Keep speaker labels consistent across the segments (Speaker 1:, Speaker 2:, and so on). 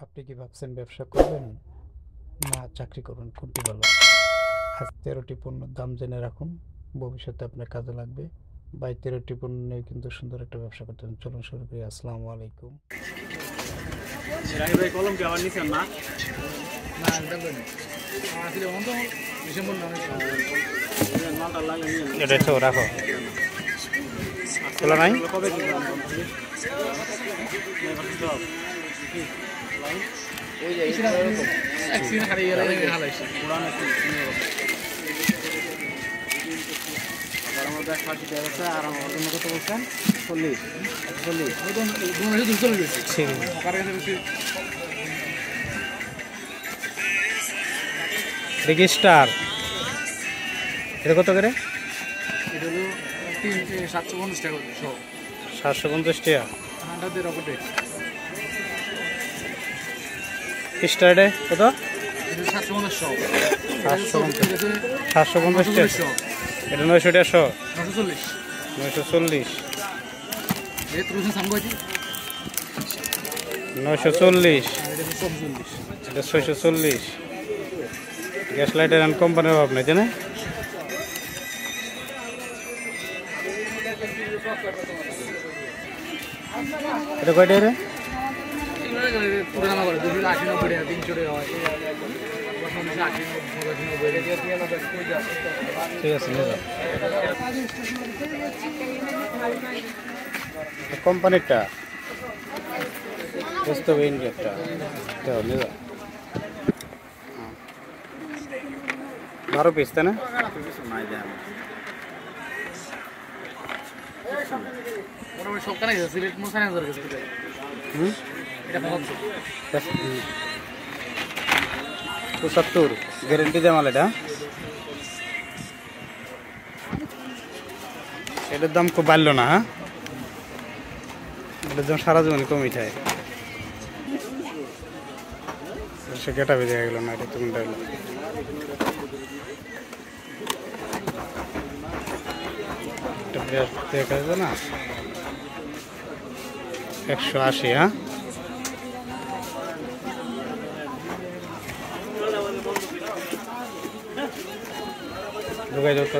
Speaker 1: আপনি কি ভাবছেন ব্যবসা করবেন না চাকরি করবেন, কোনটি ভালো? আজ 13টি পণ্যের দাম জেনে রাখুন, ভবিষ্যতে আপনার কাজে লাগবে। বা এই 13টি পণ্য নিয়ে কিন্তু সুন্দর একটা ব্যবসা করতে হবে। চলুন শুরু করি। আসসালামু আলাইকুম।
Speaker 2: ভাই কলম কি আবার নিছেন না?
Speaker 3: না দেখবেন আসলে অন্ত ডিসেম্বর না
Speaker 2: মালটা লাগে নিয়ে
Speaker 1: এটা তো রাখো, খোলা নাই।
Speaker 2: কবে কি
Speaker 3: ওই যে এক্সিডেন্ট হারিয়ে গেল হালাইছে
Speaker 2: পুরানো আমার ব্যাগ ফাঁসি দেওয়া হচ্ছে। আর আমার অন্য কত বলছেন? 40
Speaker 3: চলে গেছে
Speaker 1: দেখি স্টার এটা কত করে?
Speaker 3: এটা হলো 750 টাকা
Speaker 1: 750 টাকা।
Speaker 3: হান্ডাদের রকেটে
Speaker 1: স্টারে কত?
Speaker 3: 750
Speaker 1: 750 টাকা। এটা 900 টাকা।
Speaker 3: 940
Speaker 1: 940
Speaker 3: এই তুলসী সামগোজি
Speaker 1: 940
Speaker 3: এটা 140
Speaker 1: এটা 640। গ্যাস লাইটার অ্যান্ড কোম্পানির অভাব নেই, জানে? এটা কয়টা রে?
Speaker 3: পুরানা করে 280 90 টাকা 300 টাকা হয়
Speaker 1: ঠিক আছে, নিয়ে যাও। কোম্পানিরটা বুঝতে হবে, ইন্ডিয়ারটা দেও, নিয়ে যাও। 12 পিস, তাই না?
Speaker 3: মোটামুটি সব কানে গেছে সিলেট মোসানে হাজার গেছে এটা
Speaker 1: 75 গ্যারেন্টি দেয় মাল। এটার দাম খুব বাড়লো না, হ্যাঁ? এটার দাম সারা জীবন কমই থাকে। সে কেটা বেজে গেল না, এটা তুমি দেখলো। দেখা যাবে না 180, হ্যাঁ? ঢুকাই দাও তো।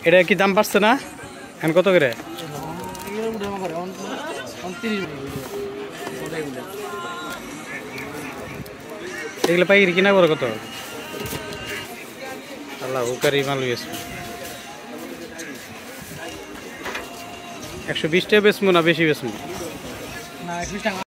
Speaker 1: এটা কি দাম বাড়ছে না এখন? কত করে? এগুলো পাইকারি কিনা করে কত? আল্লাহ হুকারি মাল গেছে। 120 টাকা বেচবো না বেশি বেচবো?
Speaker 3: না 21 টাকা